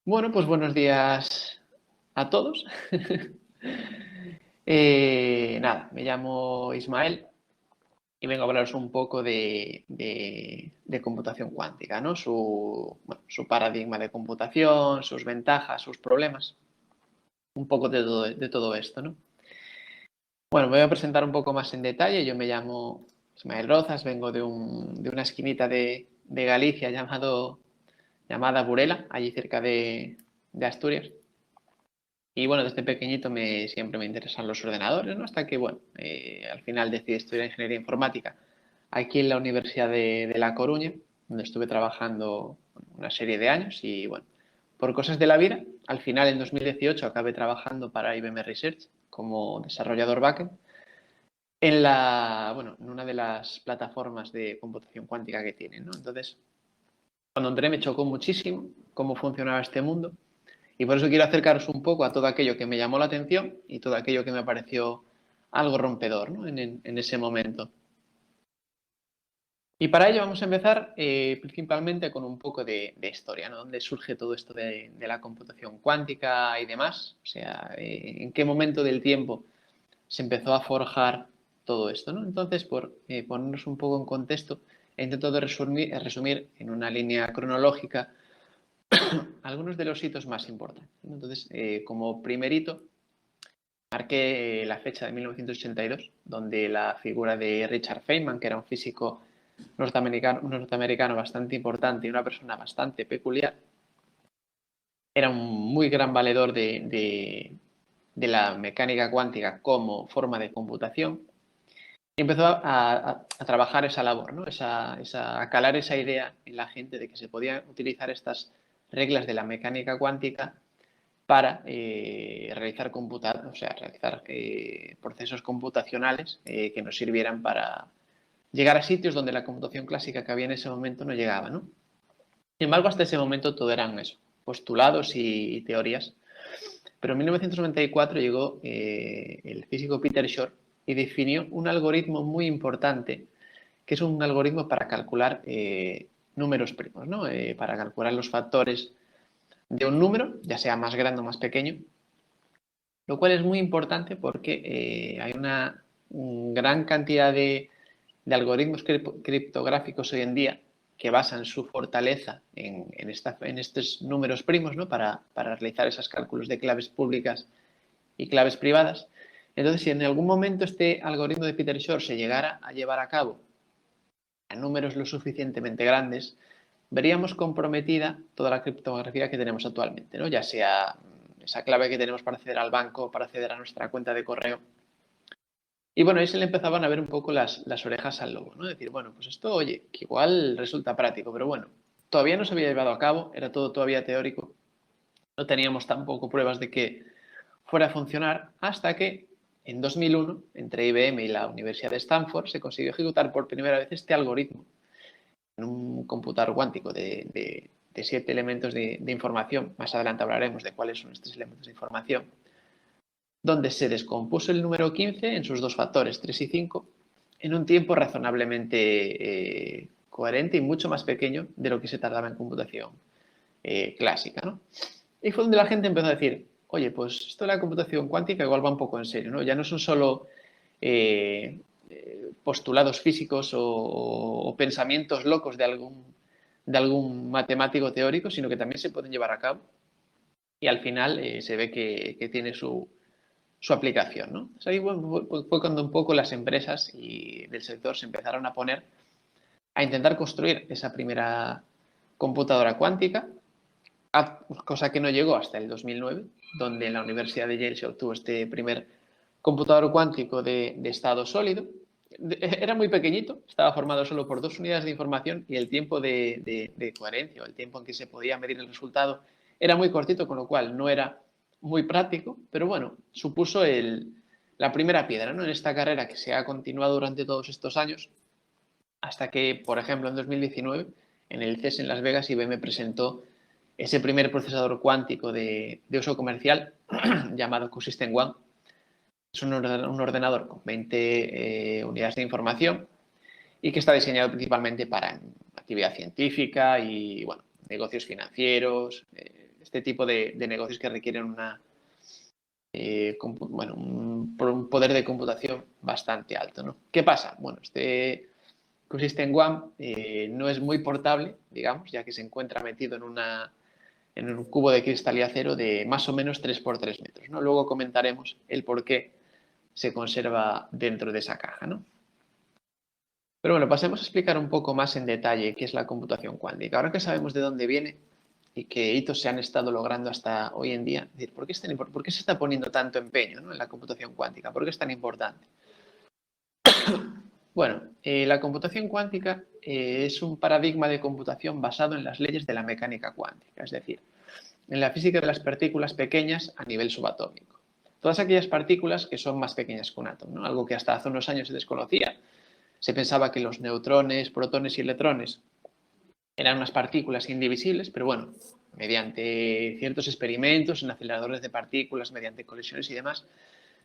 Bueno, pues buenos días a todos. Nada, me llamo Ismael y vengo a hablaros un poco de computación cuántica, ¿no? Su paradigma de computación, sus ventajas, sus problemas, un poco de todo esto, ¿no? Bueno, me voy a presentar un poco más en detalle. Yo me llamo Ismael Rozas, vengo de una esquinita de Galicia llamada Burela, allí cerca de Asturias. Y bueno, desde pequeñito siempre me interesan los ordenadores, ¿no? Hasta que, bueno, al final decidí estudiar ingeniería informática aquí en la Universidad de La Coruña, donde estuve trabajando una serie de años y, bueno, por cosas de la vida, al final en 2018 acabé trabajando para IBM Research como desarrollador backend en una de las plataformas de computación cuántica que tienen, ¿no? Entonces, cuando entré me chocó muchísimo cómo funcionaba este mundo y por eso quiero acercaros un poco a todo aquello que me llamó la atención y todo aquello que me pareció algo rompedor, ¿no? en ese momento. Y para ello vamos a empezar principalmente con un poco de historia, ¿no? ¿Dónde surge todo esto de la computación cuántica y demás? O sea, ¿en qué momento del tiempo se empezó a forjar todo esto, ¿no? Entonces, por ponernos un poco en contexto, he intentado resumir en una línea cronológica algunos de los hitos más importantes, ¿no? Entonces, como primer hito, marqué la fecha de 1982, donde la figura de Richard Feynman, que era un físico norteamericano bastante importante y una persona bastante peculiar, era un muy gran valedor de la mecánica cuántica como forma de computación y empezó a trabajar esa labor, ¿no? A calar esa idea en la gente de que se podían utilizar estas reglas de la mecánica cuántica para realizar procesos computacionales que nos sirvieran para llegar a sitios donde la computación clásica que había en ese momento no llegaba, ¿no? Sin embargo, hasta ese momento todo eran eso, postulados y teorías. Pero en 1994 llegó el físico Peter Shor y definió un algoritmo muy importante, que es un algoritmo para calcular números primos, ¿no? Para calcular los factores de un número, ya sea más grande o más pequeño, lo cual es muy importante porque hay una gran cantidad de algoritmos criptográficos hoy en día que basan su fortaleza en estos números primos, ¿no? Para realizar esos cálculos de claves públicas y claves privadas. Entonces, si en algún momento este algoritmo de Peter Shor se llegara a llevar a cabo a números lo suficientemente grandes, veríamos comprometida toda la criptografía que tenemos actualmente, ¿no? Ya sea esa clave que tenemos para acceder al banco, para acceder a nuestra cuenta de correo. Y bueno, ahí se le empezaban a ver un poco las orejas al lobo, ¿no? Decir, bueno, pues esto, oye, que igual resulta práctico, pero bueno, todavía no se había llevado a cabo, era todo todavía teórico, no teníamos tampoco pruebas de que fuera a funcionar hasta que en 2001, entre IBM y la Universidad de Stanford, se consiguió ejecutar por primera vez este algoritmo en un computador cuántico de 7 elementos de información. Más adelante hablaremos de cuáles son estos elementos de información, donde se descompuso el número 15 en sus dos factores, 3 y 5, en un tiempo razonablemente coherente y mucho más pequeño de lo que se tardaba en computación clásica, ¿no? Y fue donde la gente empezó a decir, oye, pues esto de la computación cuántica igual va un poco en serio, ¿no? Ya no son solo postulados físicos o pensamientos locos de algún matemático teórico, sino que también se pueden llevar a cabo y al final se ve que tiene su aplicación, ¿no? Pues ahí fue cuando un poco las empresas y del sector se empezaron a poner a intentar construir esa primera computadora cuántica, cosa que no llegó hasta el 2009, donde en la Universidad de Yale se obtuvo este primer computador cuántico de estado sólido. Era muy pequeñito, estaba formado solo por 2 unidades de información y el tiempo de coherencia o el tiempo en que se podía medir el resultado era muy cortito, con lo cual no era muy práctico, pero bueno, supuso la primera piedra, ¿no? En esta carrera que se ha continuado durante todos estos años, hasta que, por ejemplo, en 2019, en el CES en Las Vegas, IBM presentó ese primer procesador cuántico de uso comercial llamado QSystem One. Es un ordenador con 20 unidades de información y que está diseñado principalmente para actividad científica y, bueno, negocios financieros, este tipo de negocios que requieren un poder de computación bastante alto, ¿no? ¿Qué pasa? Bueno, este ecosystem One no es muy portable, digamos, ya que se encuentra metido en un cubo de cristal y acero de más o menos 3 por 3 metros, ¿no? Luego comentaremos el por qué se conserva dentro de esa caja, ¿no? Pero bueno, pasemos a explicar un poco más en detalle qué es la computación cuántica. Ahora que sabemos de dónde viene y qué hitos se han estado logrando hasta hoy en día, ¿por qué se está poniendo tanto empeño, ¿no?, en la computación cuántica? ¿Por qué es tan importante? Bueno, la computación cuántica es un paradigma de computación basado en las leyes de la mecánica cuántica, es decir, en la física de las partículas pequeñas a nivel subatómico. Todas aquellas partículas que son más pequeñas que un átomo, ¿no? Algo que hasta hace unos años se desconocía. Se pensaba que los neutrones, protones y electrones eran unas partículas indivisibles, pero bueno, mediante ciertos experimentos en aceleradores de partículas, mediante colisiones y demás,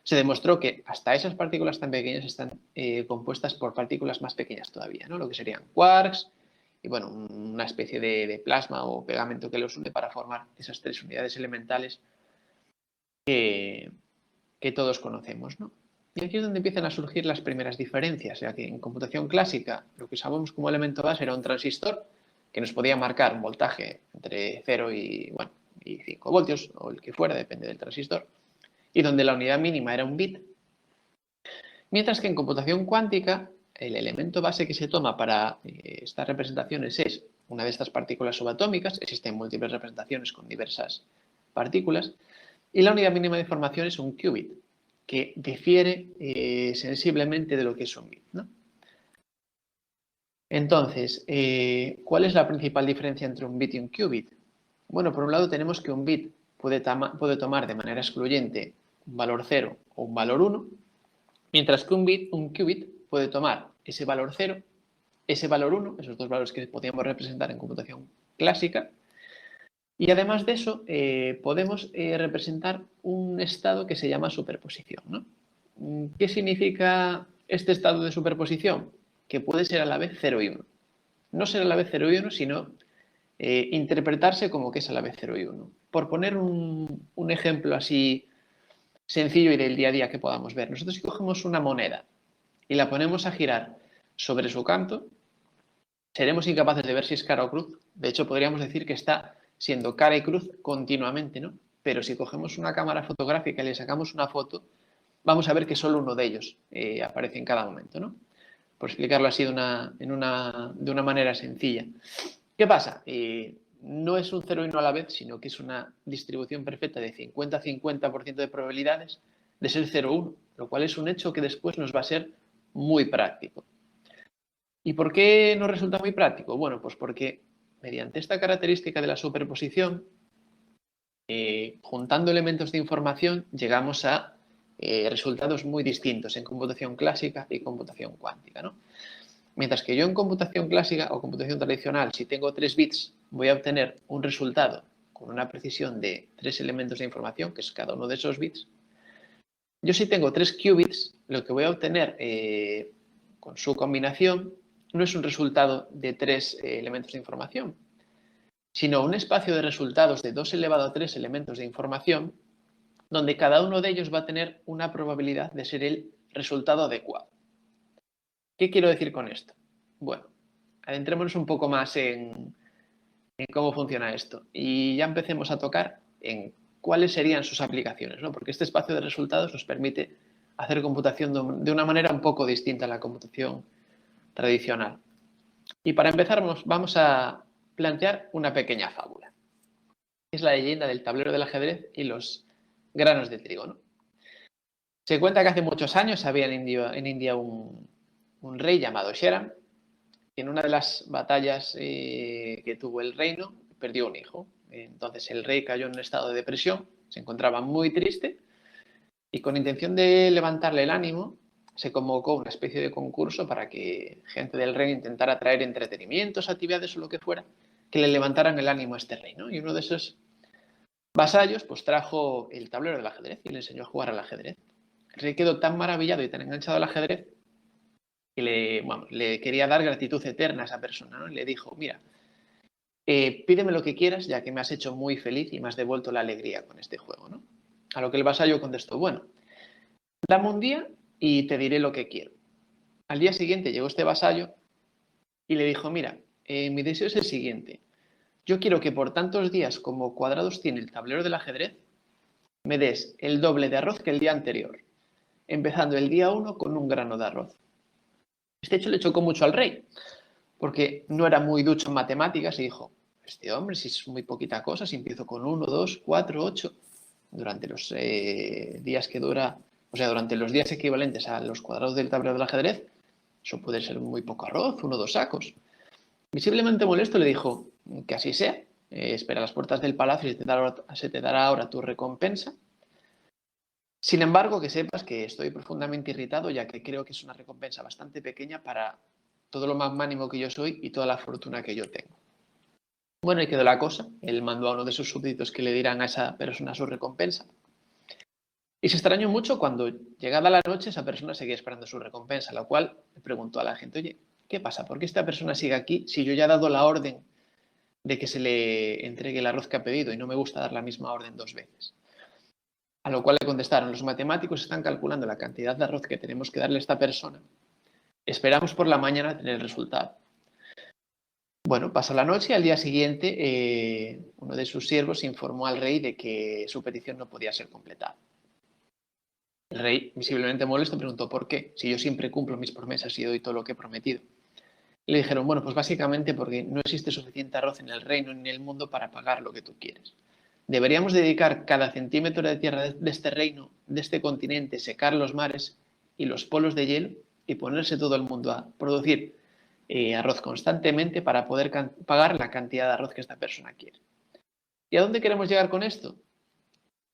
se demostró que hasta esas partículas tan pequeñas están compuestas por partículas más pequeñas todavía, ¿no? Lo que serían quarks y, bueno, una especie de plasma o pegamento que los une para formar esas 3 unidades elementales que todos conocemos, ¿no? Y aquí es donde empiezan a surgir las primeras diferencias, ya que en computación clásica lo que usábamos como elemento base era un transistor que nos podía marcar un voltaje entre 0 y 5 voltios, o el que fuera, depende del transistor, y donde la unidad mínima era un bit. Mientras que en computación cuántica, el elemento base que se toma para estas representaciones es una de estas partículas subatómicas, existen múltiples representaciones con diversas partículas, y la unidad mínima de información es un qubit, que difiere sensiblemente de lo que es un bit, ¿no? Entonces, ¿cuál es la principal diferencia entre un bit y un qubit? Bueno, por un lado tenemos que un bit puede tomar de manera excluyente un valor 0 o un valor 1, mientras que un qubit puede tomar ese valor 0, ese valor 1, esos dos valores que podríamos representar en computación clásica, y además de eso, podemos representar un estado que se llama superposición, ¿no? ¿Qué significa este estado de superposición? Que puede ser a la vez 0 y 1. No ser a la vez 0 y 1, sino interpretarse como que es a la vez 0 y 1. Por poner un ejemplo así sencillo y del día a día que podamos ver. Nosotros si cogemos una moneda y la ponemos a girar sobre su canto, seremos incapaces de ver si es cara o cruz. De hecho, podríamos decir que está siendo cara y cruz continuamente, ¿no? Pero si cogemos una cámara fotográfica y le sacamos una foto, vamos a ver que solo uno de ellos aparece en cada momento, ¿no? Por explicarlo así de una manera sencilla. ¿Qué pasa? No es un 0 y 1 a la vez, sino que es una distribución perfecta de 50-50% de probabilidades de ser 0-1, lo cual es un hecho que después nos va a ser muy práctico. ¿Y por qué nos resulta muy práctico? Bueno, pues porque mediante esta característica de la superposición, juntando elementos de información, llegamos a resultados muy distintos en computación clásica y computación cuántica, ¿no? Mientras que yo en computación clásica o computación tradicional, si tengo 3 bits, voy a obtener un resultado con una precisión de 3 elementos de información, que es cada uno de esos bits. Yo si tengo 3 qubits, lo que voy a obtener con su combinación no es un resultado de 3 elementos de información, sino un espacio de resultados de 2 elevado a 3 elementos de información, donde cada uno de ellos va a tener una probabilidad de ser el resultado adecuado. ¿Qué quiero decir con esto? Bueno, adentrémonos un poco más en cómo funciona esto y ya empecemos a tocar en cuáles serían sus aplicaciones, ¿no? Porque este espacio de resultados nos permite hacer computación de una manera un poco distinta a la computación tradicional. Y para empezar vamos a plantear una pequeña fábula. Es la leyenda del tablero del ajedrez y los granos de trigo, ¿no? Se cuenta que hace muchos años había en India un rey llamado Sherhan, que en una de las batallas que tuvo el reino perdió un hijo. Entonces el rey cayó en un estado de depresión, se encontraba muy triste y con intención de levantarle el ánimo se convocó una especie de concurso para que gente del reino intentara traer entretenimientos, actividades o lo que fuera que le levantaran el ánimo a este rey, ¿no? Y uno de esos vasallos pues trajo el tablero del ajedrez y le enseñó a jugar al ajedrez. El rey quedó tan maravillado y tan enganchado al ajedrez que le quería dar gratitud eterna a esa persona, ¿no? Y le dijo, mira, pídeme lo que quieras, ya que me has hecho muy feliz y me has devuelto la alegría con este juego, ¿no? A lo que el vasallo contestó, bueno, dame un día y te diré lo que quiero. Al día siguiente llegó este vasallo y le dijo, mira, mi deseo es el siguiente. Yo quiero que por tantos días como cuadrados tiene el tablero del ajedrez, me des el doble de arroz que el día anterior, empezando el día 1 con un grano de arroz. Este hecho le chocó mucho al rey, porque no era muy ducho en matemáticas y dijo, este hombre, si es muy poquita cosa, si empiezo con 1, 2, 4, 8, durante los días que dura, o sea, durante los días equivalentes a los cuadrados del tablero del ajedrez, eso puede ser muy poco arroz, 1 o 2 sacos. Visiblemente molesto le dijo, que así sea, espera a las puertas del palacio y se te dará ahora tu recompensa. Sin embargo, que sepas que estoy profundamente irritado, ya que creo que es una recompensa bastante pequeña para todo lo magnánimo que yo soy y toda la fortuna que yo tengo. Bueno, ahí quedó la cosa. Él mandó a uno de sus súbditos que le dieran a esa persona su recompensa. Y se extrañó mucho cuando, llegada la noche, esa persona seguía esperando su recompensa, lo cual le preguntó a la gente, oye, ¿qué pasa? ¿Por qué esta persona sigue aquí si yo ya he dado la orden de que se le entregue el arroz que ha pedido y no me gusta dar la misma orden 2 veces? A lo cual le contestaron, los matemáticos están calculando la cantidad de arroz que tenemos que darle a esta persona. Esperamos por la mañana a tener el resultado. Bueno, pasó la noche y al día siguiente uno de sus siervos informó al rey de que su petición no podía ser completada. El rey, visiblemente molesto, preguntó por qué, si yo siempre cumplo mis promesas y doy todo lo que he prometido. Y le dijeron, bueno, pues básicamente porque no existe suficiente arroz en el reino ni en el mundo para pagar lo que tú quieres. Deberíamos dedicar cada centímetro de tierra de este reino, de este continente, secar los mares y los polos de hielo y ponerse todo el mundo a producir arroz constantemente para poder pagar la cantidad de arroz que esta persona quiere. ¿Y a dónde queremos llegar con esto?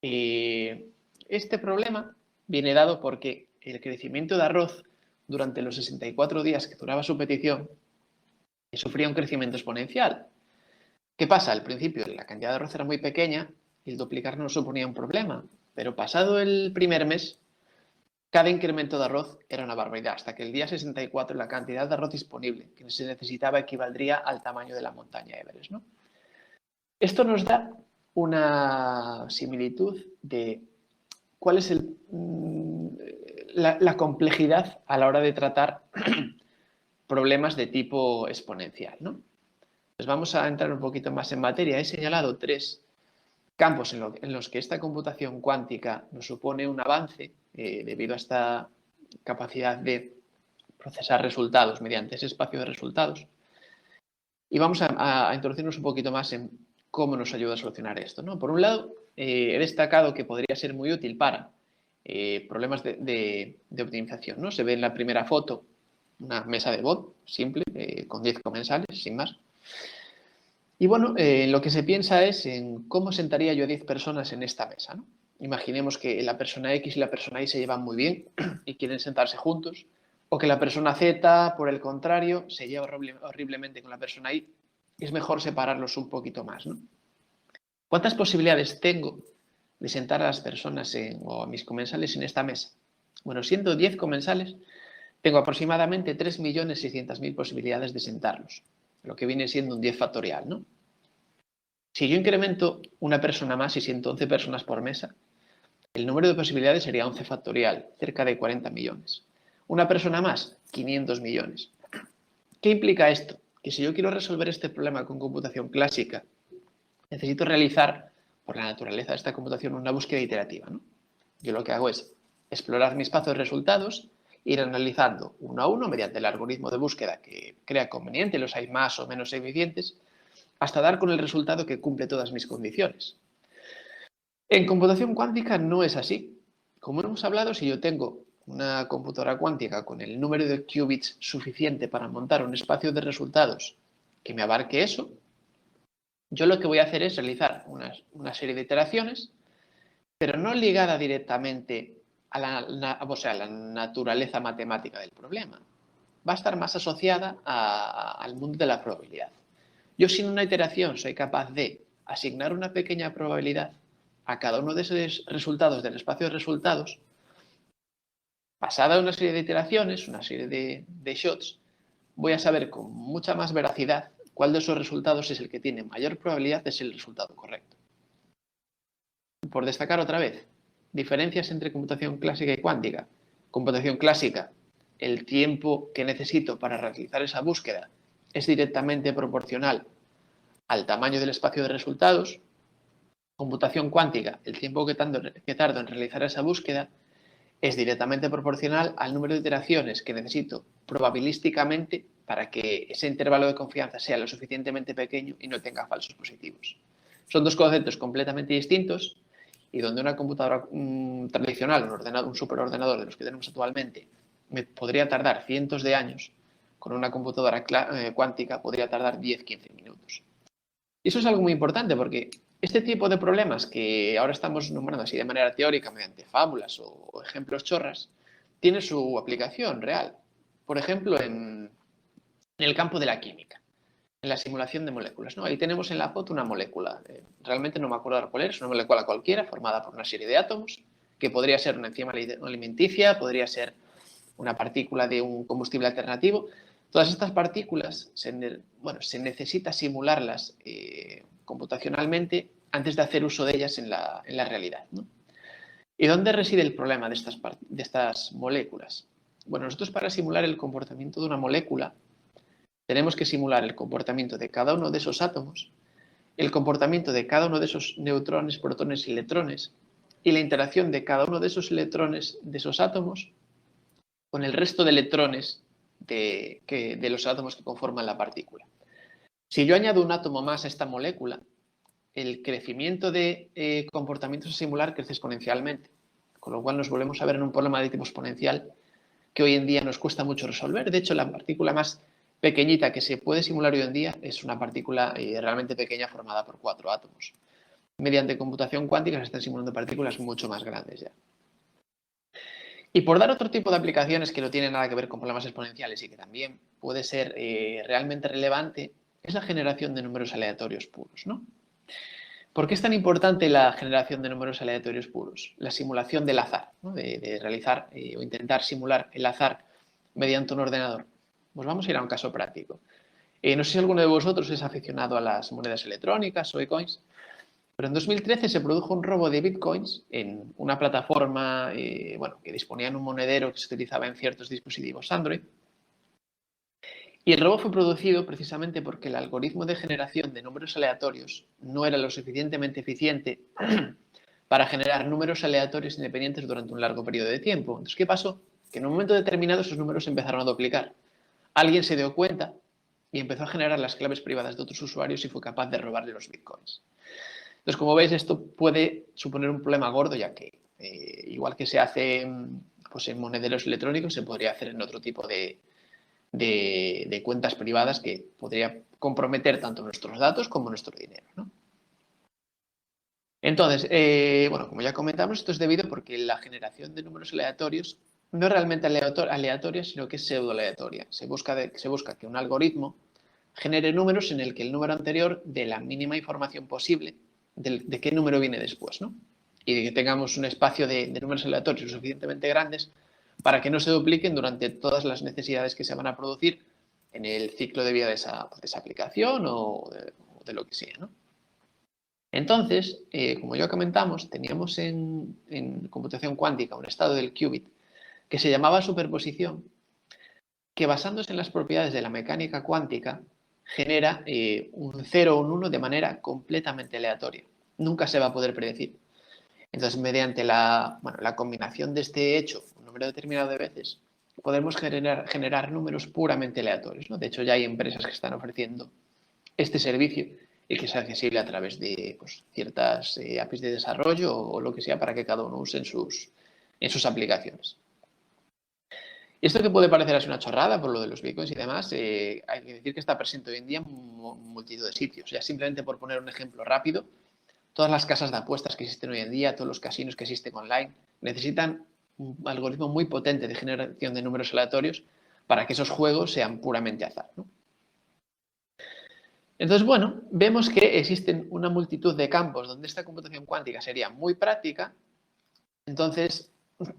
Este problema viene dado porque el crecimiento de arroz durante los 64 días que duraba su petición sufría un crecimiento exponencial. ¿Qué pasa? Al principio la cantidad de arroz era muy pequeña y el duplicar no suponía un problema, pero pasado el primer mes, cada incremento de arroz era una barbaridad, hasta que el día 64 la cantidad de arroz disponible que se necesitaba equivaldría al tamaño de la montaña Everest, ¿no? Esto nos da una similitud de cuál es la complejidad a la hora de tratar problemas de tipo exponencial, ¿no? Pues vamos a entrar un poquito más en materia. He señalado 3 campos en los que esta computación cuántica nos supone un avance debido a esta capacidad de procesar resultados mediante ese espacio de resultados. Y vamos a introducirnos un poquito más en cómo nos ayuda a solucionar esto, ¿no? Por un lado, he destacado que podría ser muy útil para problemas de optimización, ¿no? Se ve en la primera foto una mesa de bot simple con 10 comensales, sin más. Y bueno, lo que se piensa es en cómo sentaría yo a 10 personas en esta mesa, ¿no? Imaginemos que la persona X y la persona Y se llevan muy bien y quieren sentarse juntos, o que la persona Z, por el contrario, se lleva horriblemente con la persona Y. Es mejor separarlos un poquito más, ¿no? ¿Cuántas posibilidades tengo de sentar a las personas o a mis comensales en esta mesa? Bueno, siendo 10 comensales, tengo aproximadamente 3.600.000 posibilidades de sentarlos, lo que viene siendo un 10 factorial, ¿no? Si yo incremento una persona más y siento 11 personas por mesa, el número de posibilidades sería 11 factorial, cerca de 40 millones. Una persona más, 500 millones. ¿Qué implica esto? Que si yo quiero resolver este problema con computación clásica, necesito realizar, por la naturaleza de esta computación, una búsqueda iterativa, ¿no? Yo lo que hago es explorar mi espacio de resultados, ir analizando uno a uno mediante el algoritmo de búsqueda que crea conveniente, los hay más o menos eficientes, hasta dar con el resultado que cumple todas mis condiciones. En computación cuántica no es así. Como hemos hablado, si yo tengo una computadora cuántica con el número de qubits suficiente para montar un espacio de resultados que me abarque eso, yo lo que voy a hacer es realizar una serie de iteraciones, pero no ligada directamente a la naturaleza matemática del problema. Va a estar más asociada al mundo de la probabilidad. Yo sin una iteración soy capaz de asignar una pequeña probabilidad a cada uno de esos resultados del espacio de resultados, pasada una serie de iteraciones, una serie de shots, voy a saber con mucha más veracidad cuál de esos resultados es el que tiene mayor probabilidad de ser el resultado correcto. Por destacar otra vez, diferencias entre computación clásica y cuántica. Computación clásica, el tiempo que necesito para realizar esa búsqueda es directamente proporcional al tamaño del espacio de resultados. Computación cuántica, el tiempo que tardo en realizar esa búsqueda es directamente proporcional al número de iteraciones que necesito probabilísticamente para que ese intervalo de confianza sea lo suficientemente pequeño y no tenga falsos positivos. Son dos conceptos completamente distintos y donde una computadora tradicional, un superordenador de los que tenemos actualmente, me podría tardar cientos de años, con una computadora cuántica podría tardar 10-15 minutos. Y eso es algo muy importante porque este tipo de problemas que ahora estamos nombrando así de manera teórica mediante fábulas o ejemplos chorras, tiene su aplicación real. Por ejemplo, en el campo de la química, en la simulación de moléculas, ¿no? Ahí tenemos en la foto una molécula. Realmente no me acuerdo cuál es una molécula cualquiera formada por una serie de átomos, que podría ser una enzima alimenticia, podría ser una partícula de un combustible alternativo. Todas estas partículas se necesita simularlas computacionalmente antes de hacer uso de ellas en la realidad, ¿no? ¿Y dónde reside el problema de estas moléculas? Bueno, nosotros para simular el comportamiento de una molécula tenemos que simular el comportamiento de cada uno de esos átomos, el comportamiento de cada uno de esos neutrones, protones y electrones y la interacción de cada uno de esos electrones de esos átomos con el resto de electrones de los átomos que conforman la partícula. Si yo añado un átomo más a esta molécula, el crecimiento de comportamientos a simular crece exponencialmente, con lo cual nos volvemos a ver en un problema de tipo exponencial que hoy en día nos cuesta mucho resolver. De hecho, la partícula más pequeñita que se puede simular hoy en día es una partícula realmente pequeña formada por 4 átomos. Mediante computación cuántica se están simulando partículas mucho más grandes ya. Y por dar otro tipo de aplicaciones que no tienen nada que ver con problemas exponenciales y que también puede ser realmente relevante, es la generación de números aleatorios puros, ¿no? ¿Por qué es tan importante la generación de números aleatorios puros? La simulación del azar, ¿no? de realizar o intentar simular el azar mediante un ordenador. Pues vamos a ir a un caso práctico. No sé si alguno de vosotros es aficionado a las monedas electrónicas o e-coins, pero en 2013 se produjo un robo de bitcoins en una plataforma que disponía de un monedero que se utilizaba en ciertos dispositivos Android. Y el robo fue producido precisamente porque el algoritmo de generación de números aleatorios no era lo suficientemente eficiente para generar números aleatorios independientes durante un largo periodo de tiempo. Entonces, ¿qué pasó? Que en un momento determinado esos números empezaron a duplicar. Alguien se dio cuenta y empezó a generar las claves privadas de otros usuarios y fue capaz de robarle los bitcoins. Entonces, como veis, esto puede suponer un problema gordo, ya que igual que se hace pues, en monederos electrónicos, se podría hacer en otro tipo de cuentas privadas que podría comprometer tanto nuestros datos como nuestro dinero, ¿no? Entonces, como ya comentamos, esto es debido porque la generación de números aleatorios no es realmente aleatoria, sino que es pseudo aleatoria. Se busca que un algoritmo genere números en el que el número anterior dé la mínima información posible de qué número viene después, ¿no? Y de que tengamos un espacio de números aleatorios suficientemente grandes para que no se dupliquen durante todas las necesidades que se van a producir en el ciclo de vida de esa aplicación o de lo que sea, ¿no? Entonces, como ya comentamos, teníamos en computación cuántica un estado del qubit que se llamaba superposición, que basándose en las propiedades de la mecánica cuántica genera un 0 o un 1 de manera completamente aleatoria. Nunca se va a poder predecir. Entonces, mediante la combinación de este hecho un número determinado de veces, podemos generar números puramente aleatorios, ¿no? De hecho, ya hay empresas que están ofreciendo este servicio y que es accesible a través de ciertas APIs de desarrollo o lo que sea para que cada uno use en sus aplicaciones. Esto que puede parecer así una chorrada por lo de los bitcoins y demás, hay que decir que está presente hoy en día en multitud de sitios. Ya simplemente por poner un ejemplo rápido, todas las casas de apuestas que existen hoy en día, todos los casinos que existen online, necesitan un algoritmo muy potente de generación de números aleatorios para que esos juegos sean puramente azar, ¿no? Entonces, vemos que existen una multitud de campos donde esta computación cuántica sería muy práctica. Entonces,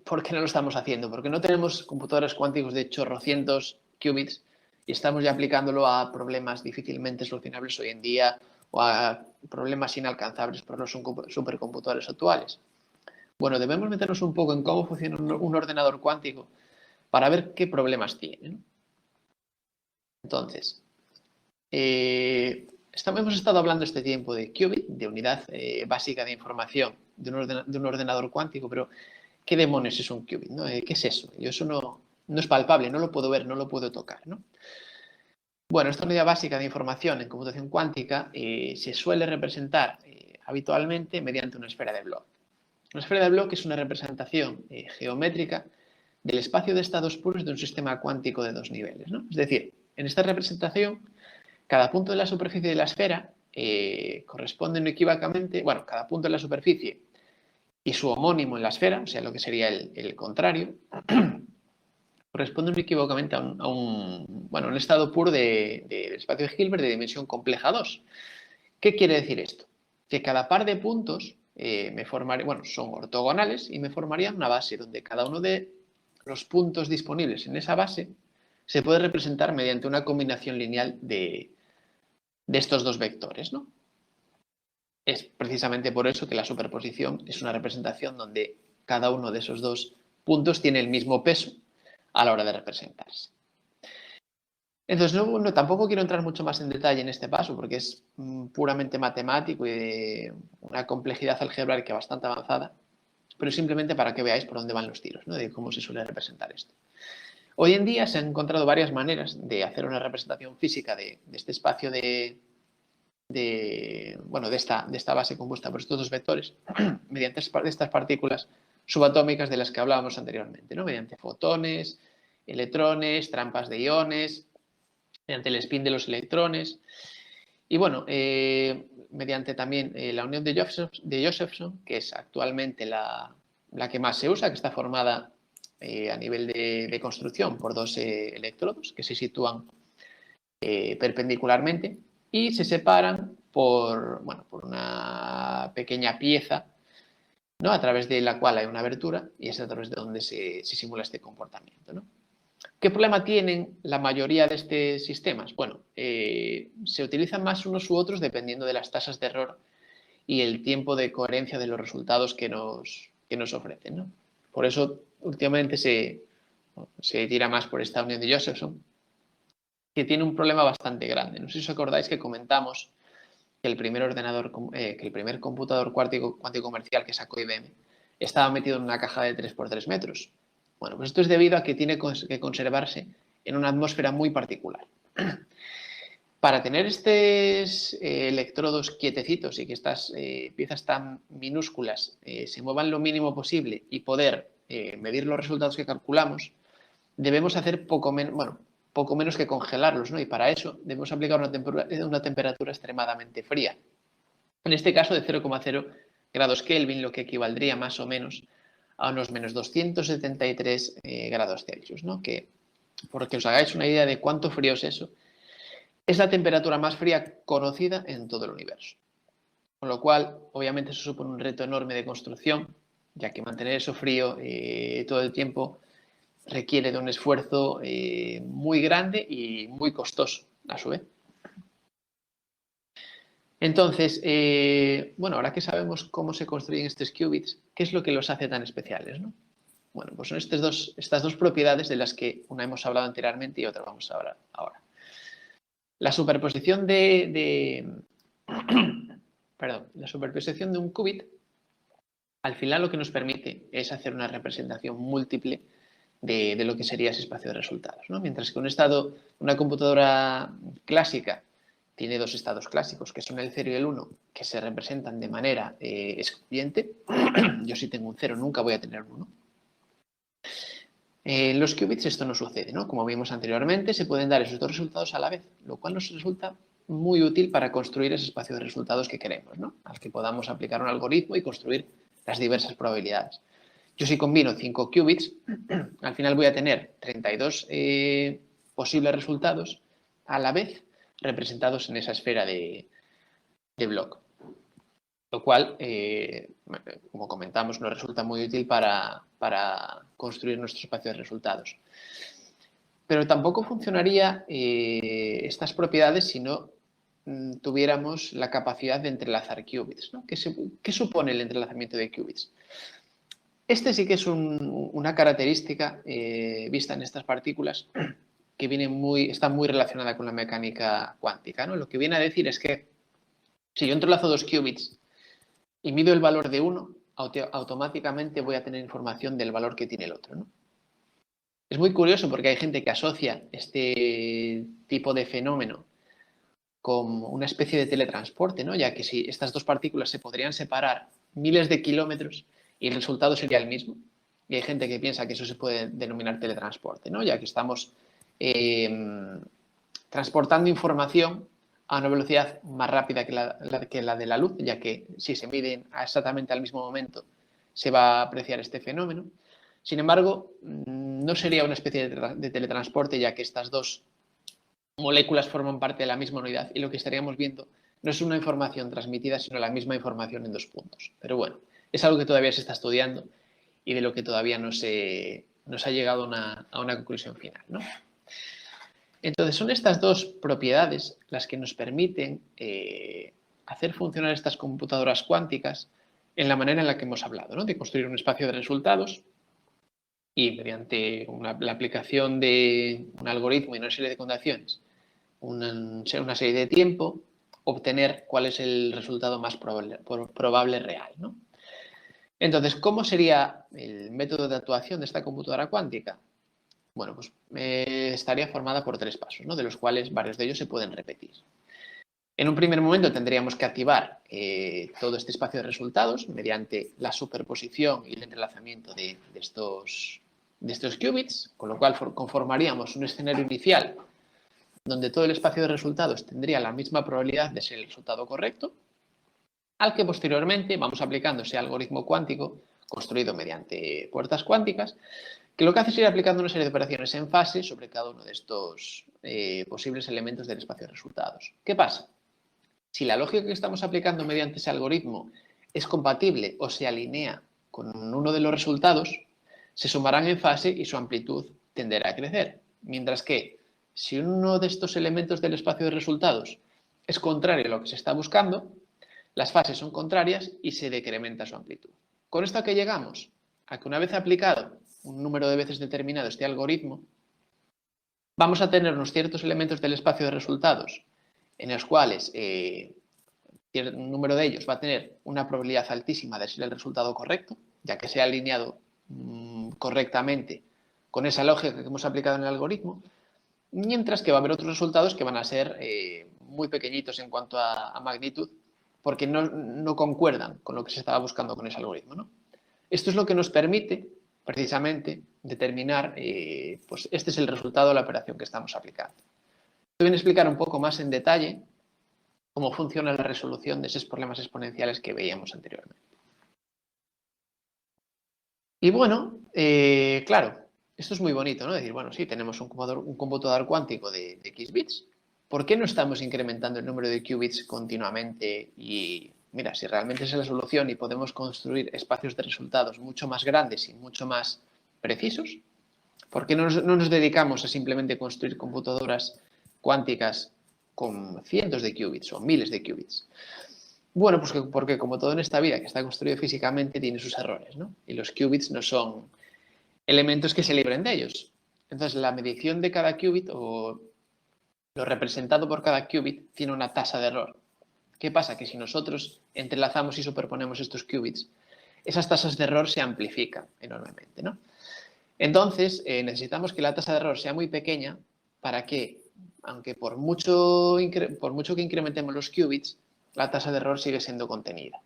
¿por qué no lo estamos haciendo? Porque no tenemos computadores cuánticos de chorrocientos qubits y estamos ya aplicándolo a problemas difícilmente solucionables hoy en día o a problemas inalcanzables por los supercomputadores actuales. Bueno, debemos meternos un poco en cómo funciona un ordenador cuántico para ver qué problemas tiene, ¿no? Entonces, hemos estado hablando este tiempo de qubit, de unidad básica de información de un ordenador cuántico, pero ¿qué demonios es un qubit, ¿no? ¿Qué es eso? Yo eso no es palpable, no lo puedo ver, no lo puedo tocar, ¿no? Bueno, esta unidad básica de información en computación cuántica se suele representar habitualmente mediante una esfera de Bloch. Una esfera de Bloch es una representación geométrica del espacio de estados puros de un sistema cuántico de dos niveles, ¿no? Es decir, en esta representación, cada punto de la superficie de la esfera corresponde inequívocamente, bueno, cada punto de la superficie y su homónimo en la esfera, o sea, lo que sería el contrario, corresponde inequívocamente a un estado puro del espacio de Hilbert de dimensión compleja 2. ¿Qué quiere decir esto? Que cada par de puntos son ortogonales y me formarían una base donde cada uno de los puntos disponibles en esa base se puede representar mediante una combinación lineal de estos dos vectores, ¿no? Es precisamente por eso que la superposición es una representación donde cada uno de esos dos puntos tiene el mismo peso a la hora de representarse. Entonces, tampoco quiero entrar mucho más en detalle en este paso porque es puramente matemático y de una complejidad algebraica bastante avanzada, pero simplemente para que veáis por dónde van los tiros, ¿no? De cómo se suele representar esto. Hoy en día se han encontrado varias maneras de hacer una representación física de este espacio de esta base compuesta por estos dos vectores mediante estas partículas subatómicas de las que hablábamos anteriormente, ¿no? Mediante fotones, electrones, trampas de iones, mediante el spin de los electrones y bueno, mediante también la unión de Josephson, que es actualmente la que más se usa, que está formada a nivel de construcción por dos electrodos que se sitúan perpendicularmente y se separan por una pequeña pieza, ¿no? A través de la cual hay una abertura y es a través de donde se simula este comportamiento, ¿no? ¿Qué problema tienen la mayoría de estos sistemas? Bueno, se utilizan más unos u otros dependiendo de las tasas de error y el tiempo de coherencia de los resultados que nos ofrecen, ¿no? Por eso, últimamente se tira más por esta unión de Josephson, que tiene un problema bastante grande. No sé si os acordáis que comentamos que el primer computador cuántico comercial que sacó IBM estaba metido en una caja de 3×3 metros. Bueno, pues esto es debido a que tiene que conservarse en una atmósfera muy particular. Para tener estos electrodos quietecitos y que estas piezas tan minúsculas se muevan lo mínimo posible y poder medir los resultados que calculamos, debemos hacer poco menos que congelarlos, ¿no? Y para eso debemos aplicar una temperatura extremadamente fría. En este caso de 0,0 grados Kelvin, lo que equivaldría más o menos a unos menos 273 grados Celsius, ¿no? Que, por que os hagáis una idea de cuánto frío es eso, es la temperatura más fría conocida en todo el universo. Con lo cual, obviamente, eso supone un reto enorme de construcción, ya que mantener eso frío todo el tiempo requiere de un esfuerzo muy grande y muy costoso, a su vez. Entonces, ahora que sabemos cómo se construyen estos qubits, ¿qué es lo que los hace tan especiales, ¿no? Bueno, pues son estas dos propiedades de las que una hemos hablado anteriormente y otra vamos a hablar ahora. La superposición la superposición de un qubit, al final lo que nos permite es hacer una representación múltiple de lo que sería ese espacio de resultados, ¿no? Mientras que una computadora clásica tiene dos estados clásicos, que son el 0 y el 1, que se representan de manera excluyente. Yo si tengo un 0 nunca voy a tener un 1. En los qubits esto no sucede, ¿no? Como vimos anteriormente, se pueden dar esos dos resultados a la vez, lo cual nos resulta muy útil para construir ese espacio de resultados que queremos, ¿no? Al que podamos aplicar un algoritmo y construir las diversas probabilidades. Yo si combino 5 qubits, al final voy a tener 32 posibles resultados a la vez representados en esa esfera de Bloch. Lo cual, como comentamos, nos resulta muy útil para construir nuestro espacio de resultados. Pero tampoco funcionaría estas propiedades si no tuviéramos la capacidad de entrelazar qubits, ¿no? ¿Qué supone el entrelazamiento de qubits? Este sí que es una característica vista en estas partículas que está muy relacionada con la mecánica cuántica, ¿no? Lo que viene a decir es que si yo entrelazo dos qubits y mido el valor de uno, automáticamente voy a tener información del valor que tiene el otro, ¿no? Es muy curioso porque hay gente que asocia este tipo de fenómeno con una especie de teletransporte, ¿no? Ya que si estas dos partículas se podrían separar miles de kilómetros y el resultado sería el mismo. Y hay gente que piensa que eso se puede denominar teletransporte, ¿no? Ya que estamos transportando información a una velocidad más rápida que la de la luz, ya que si se miden exactamente al mismo momento se va a apreciar este fenómeno. Sin embargo, no sería una especie de teletransporte, ya que estas dos moléculas forman parte de la misma unidad y lo que estaríamos viendo no es una información transmitida, sino la misma información en dos puntos. Pero bueno, es algo que todavía se está estudiando y de lo que todavía no se ha llegado a una conclusión final, ¿no? Entonces, son estas dos propiedades las que nos permiten hacer funcionar estas computadoras cuánticas en la manera en la que hemos hablado, ¿no? De construir un espacio de resultados y mediante la aplicación de un algoritmo y una serie de condiciones, una serie de tiempo, obtener cuál es el resultado más probable real, ¿no? Entonces, ¿cómo sería el método de actuación de esta computadora cuántica? Bueno, pues estaría formada por 3 pasos, ¿no? De los cuales varios de ellos se pueden repetir. En un primer momento tendríamos que activar todo este espacio de resultados mediante la superposición y el entrelazamiento de estos qubits, con lo cual conformaríamos un escenario inicial donde todo el espacio de resultados tendría la misma probabilidad de ser el resultado correcto, al que posteriormente vamos aplicando ese algoritmo cuántico construido mediante puertas cuánticas, que lo que hace es ir aplicando una serie de operaciones en fase sobre cada uno de estos posibles elementos del espacio de resultados. ¿Qué pasa? Si la lógica que estamos aplicando mediante ese algoritmo es compatible o se alinea con uno de los resultados, se sumarán en fase y su amplitud tenderá a crecer. Mientras que si uno de estos elementos del espacio de resultados es contrario a lo que se está buscando, las fases son contrarias y se decrementa su amplitud. ¿Con esto a qué llegamos? A que una vez aplicado un número de veces determinado este algoritmo, vamos a tener unos ciertos elementos del espacio de resultados en los cuales un número de ellos va a tener una probabilidad altísima de ser el resultado correcto, ya que se ha alineado correctamente con esa lógica que hemos aplicado en el algoritmo, mientras que va a haber otros resultados que van a ser muy pequeñitos en cuanto a magnitud, porque no concuerdan con lo que se estaba buscando con ese algoritmo, ¿no? Esto es lo que nos permite, precisamente, determinar, pues este es el resultado de la operación que estamos aplicando. Te voy a explicar un poco más en detalle cómo funciona la resolución de esos problemas exponenciales que veíamos anteriormente. Y bueno, claro, esto es muy bonito, ¿no? Decir, bueno, sí, tenemos un computador cuántico de X bits. ¿Por qué no estamos incrementando el número de qubits continuamente? Y mira, si realmente esa es la solución y podemos construir espacios de resultados mucho más grandes y mucho más precisos, ¿por qué no nos dedicamos a simplemente construir computadoras cuánticas con cientos de qubits o miles de qubits? Bueno, pues porque como todo en esta vida que está construido físicamente tiene sus errores, ¿no? Y los qubits no son elementos que se libren de ellos. Entonces, la medición de cada qubit o lo representado por cada qubit tiene una tasa de error. ¿Qué pasa? Que si nosotros entrelazamos y superponemos estos qubits, esas tasas de error se amplifican enormemente, ¿no? Entonces, necesitamos que la tasa de error sea muy pequeña para que, aunque por mucho que incrementemos los qubits, la tasa de error sigue siendo contenida.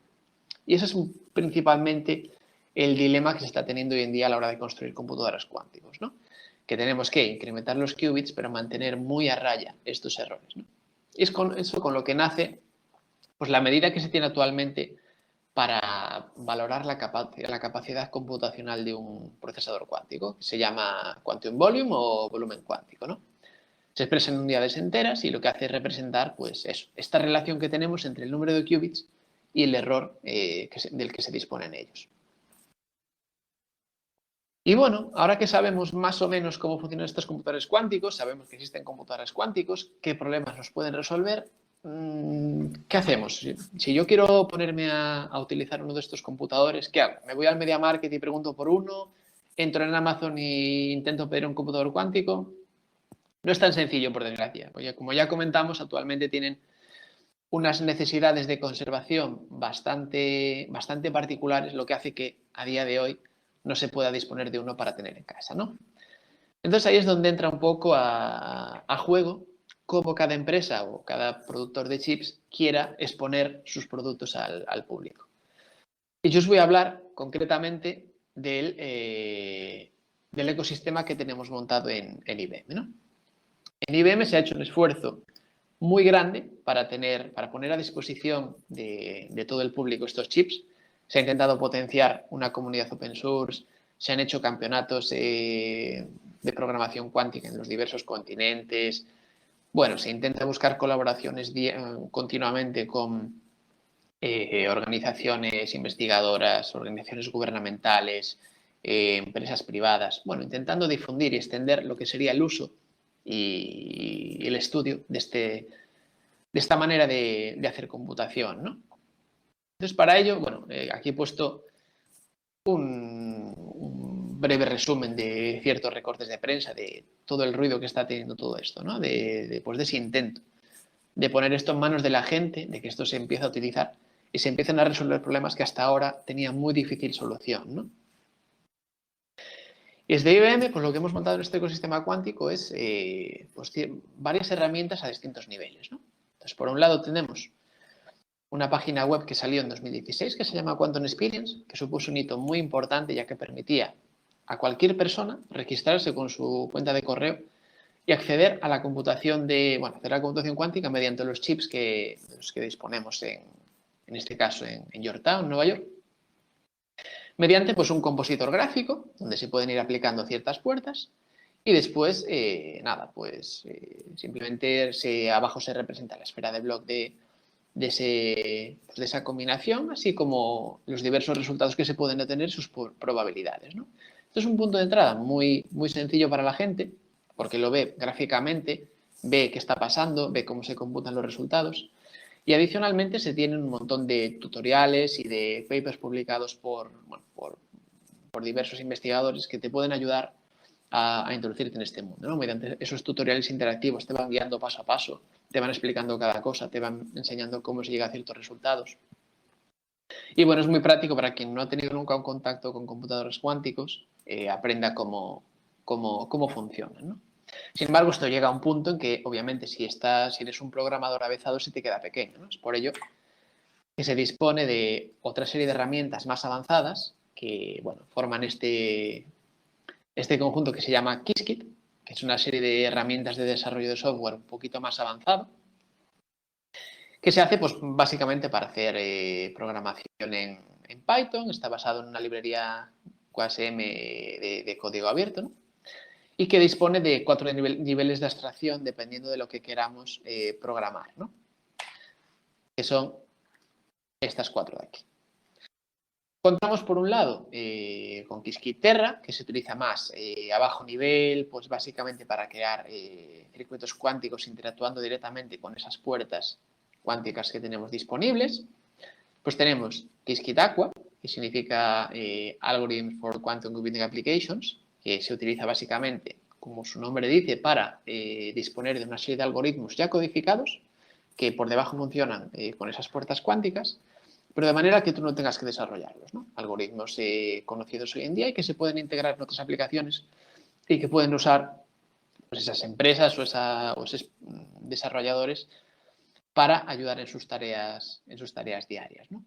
Y ese es principalmente el dilema que se está teniendo hoy en día a la hora de construir computadores cuánticos, ¿no? Que tenemos que incrementar los qubits, pero mantener muy a raya estos errores, ¿no? Y es con eso con lo que nace pues, la medida que se tiene actualmente para valorar la capacidad computacional de un procesador cuántico, que se llama quantum volume o volumen cuántico, ¿no? Se expresa en unidades enteras y lo que hace es representar, pues eso, esta relación que tenemos entre el número de qubits y el error del que se disponen ellos. Y bueno, ahora que sabemos más o menos cómo funcionan estos computadores cuánticos, sabemos que existen computadores cuánticos, qué problemas nos pueden resolver, ¿qué hacemos? Si yo quiero ponerme a utilizar uno de estos computadores, ¿qué hago? ¿Me voy al MediaMarket y pregunto por uno? ¿Entro en Amazon e intento pedir un computador cuántico? No es tan sencillo, por desgracia. Porque como ya comentamos, actualmente tienen unas necesidades de conservación bastante particulares, lo que hace que a día de hoy no se pueda disponer de uno para tener en casa, ¿no? Entonces ahí es donde entra un poco a juego cómo cada empresa o cada productor de chips quiera exponer sus productos al público. Y yo os voy a hablar concretamente del ecosistema que tenemos montado en IBM, ¿no? En IBM se ha hecho un esfuerzo muy grande para poner a disposición de todo el público estos chips. Se ha intentado potenciar una comunidad open source, se han hecho campeonatos de programación cuántica en los diversos continentes. Bueno, se intenta buscar colaboraciones continuamente con organizaciones investigadoras, organizaciones gubernamentales, empresas privadas, bueno, intentando difundir y extender lo que sería el uso y el estudio de esta manera de hacer computación, ¿no? Entonces, para ello, bueno, aquí he puesto un breve resumen de ciertos recortes de prensa, de todo el ruido que está teniendo todo esto, ¿no? De ese intento de poner esto en manos de la gente, de que esto se empiece a utilizar y se empiecen a resolver problemas que hasta ahora tenían muy difícil solución, ¿no? Y desde IBM, pues lo que hemos montado en este ecosistema cuántico es pues, varias herramientas a distintos niveles, ¿no? Entonces, por un lado tenemos una página web que salió en 2016 que se llama Quantum Experience, que supuso un hito muy importante ya que permitía a cualquier persona registrarse con su cuenta de correo y acceder a la computación hacer la computación cuántica mediante los chips de los que disponemos en este caso en Yorktown, Nueva York, mediante pues un compositor gráfico donde se pueden ir aplicando ciertas puertas y después, simplemente abajo se representa la esfera de Bloch de esa combinación, así como los diversos resultados que se pueden obtener, sus probabilidades, ¿no? Esto es un punto de entrada muy, muy sencillo para la gente, porque lo ve gráficamente, ve qué está pasando, ve cómo se computan los resultados. Y adicionalmente se tienen un montón de tutoriales y de papers publicados por diversos investigadores que te pueden ayudar a introducirte en este mundo, ¿no? Mediante esos tutoriales interactivos te van guiando paso a paso, te van explicando cada cosa, te van enseñando cómo se llega a ciertos resultados. Y bueno, es muy práctico para quien no ha tenido nunca un contacto con computadores cuánticos, aprenda cómo funcionan, ¿no? Sin embargo, esto llega a un punto en que, obviamente, si eres un programador avezado, se te queda pequeño, ¿no? Es por ello que se dispone de otra serie de herramientas más avanzadas que, bueno, forman este conjunto que se llama Qiskit, que es una serie de herramientas de desarrollo de software un poquito más avanzado, que se hace pues básicamente para hacer programación en Python, está basado en una librería QASM de código abierto, ¿no? Y que dispone de 4 niveles de abstracción dependiendo de lo que queramos programar, ¿no? Que son estas 4 de aquí. Contamos por un lado con Qiskit Terra, que se utiliza más a bajo nivel, pues básicamente para crear circuitos cuánticos interactuando directamente con esas puertas cuánticas que tenemos disponibles. Pues tenemos Qiskit Aqua, que significa Algorithms for Quantum Computing Applications, que se utiliza básicamente, como su nombre dice, para disponer de una serie de algoritmos ya codificados que por debajo funcionan con esas puertas cuánticas, pero de manera que tú no tengas que desarrollarlos, ¿no? Algoritmos conocidos hoy en día y que se pueden integrar en otras aplicaciones y que pueden usar pues, esas empresas o esos desarrolladores para ayudar en sus tareas diarias, ¿no?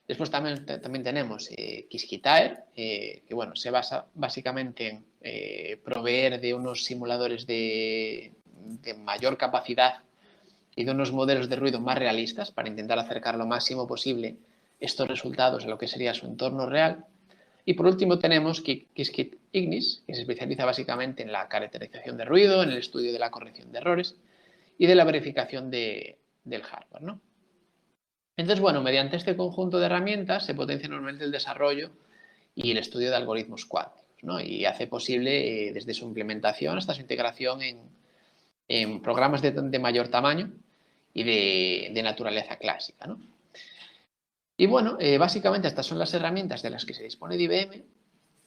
Después también tenemos Qiskit-AER, que bueno, se basa básicamente en proveer de unos simuladores de mayor capacidad y de unos modelos de ruido más realistas para intentar acercar lo máximo posible estos resultados a lo que sería su entorno real. Y por último tenemos Qiskit-Ignis, que se especializa básicamente en la caracterización de ruido, en el estudio de la corrección de errores y de la verificación del hardware, ¿no? Entonces, bueno, mediante este conjunto de herramientas se potencia enormemente el desarrollo y el estudio de algoritmos cuánticos. ¿no? Y hace posible desde su implementación hasta su integración en programas de mayor tamaño y de naturaleza clásica, ¿no? Y bueno, básicamente estas son las herramientas de las que se dispone de IBM.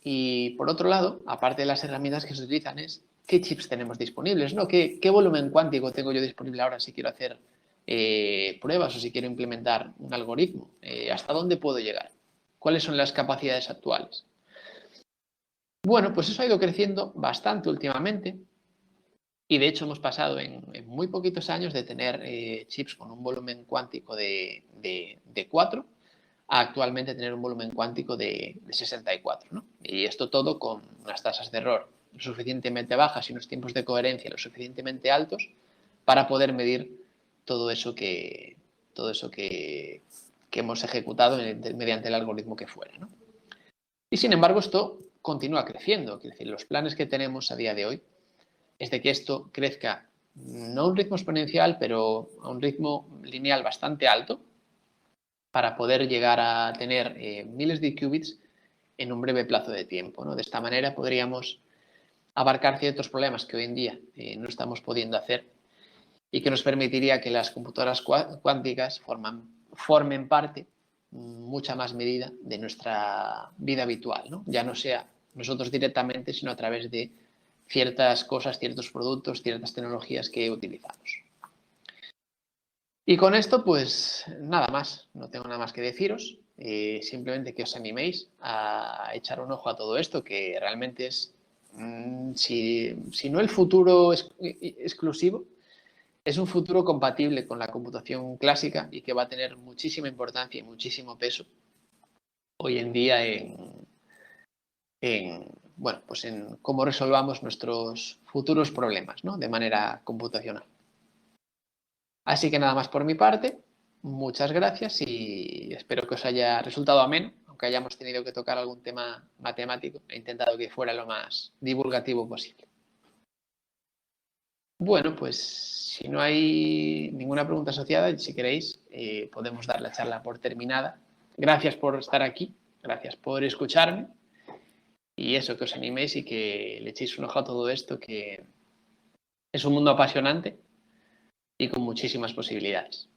Y por otro lado, aparte de las herramientas que se utilizan es qué chips tenemos disponibles, ¿no? ¿Qué volumen cuántico tengo yo disponible ahora si quiero hacer pruebas o si quiero implementar un algoritmo? ¿Hasta dónde puedo llegar? ¿Cuáles son las capacidades actuales? Bueno, pues eso ha ido creciendo bastante últimamente y de hecho hemos pasado en muy poquitos años de tener chips con un volumen cuántico de 4 a actualmente tener un volumen cuántico de 64, ¿no? Y esto todo con unas tasas de error lo suficientemente bajas y unos tiempos de coherencia lo suficientemente altos para poder medir todo eso que hemos ejecutado mediante el algoritmo que fuera, ¿no? Y sin embargo esto continúa creciendo, es decir, los planes que tenemos a día de hoy es de que esto crezca no a un ritmo exponencial, pero a un ritmo lineal bastante alto, para poder llegar a tener miles de qubits en un breve plazo de tiempo, ¿no? De esta manera podríamos abarcar ciertos problemas que hoy en día no estamos pudiendo hacer y que nos permitiría que las computadoras cuánticas formen parte, mucha más medida, de nuestra vida habitual, ¿no? Ya no sea nosotros directamente, sino a través de ciertas cosas, ciertos productos, ciertas tecnologías que utilizamos. Y con esto, pues nada más, no tengo nada más que deciros, simplemente que os animéis a echar un ojo a todo esto, que realmente es, si no el futuro exclusivo, es un futuro compatible con la computación clásica y que va a tener muchísima importancia y muchísimo peso hoy en día bueno, pues en cómo resolvamos nuestros futuros problemas, ¿no? De manera computacional. Así que nada más por mi parte, muchas gracias y espero que os haya resultado ameno, aunque hayamos tenido que tocar algún tema matemático. He intentado que fuera lo más divulgativo posible. Bueno, pues si no hay ninguna pregunta asociada, si queréis, podemos dar la charla por terminada. Gracias por estar aquí, gracias por escucharme y eso, que os animéis y que le echéis un ojo a todo esto, que es un mundo apasionante y con muchísimas posibilidades.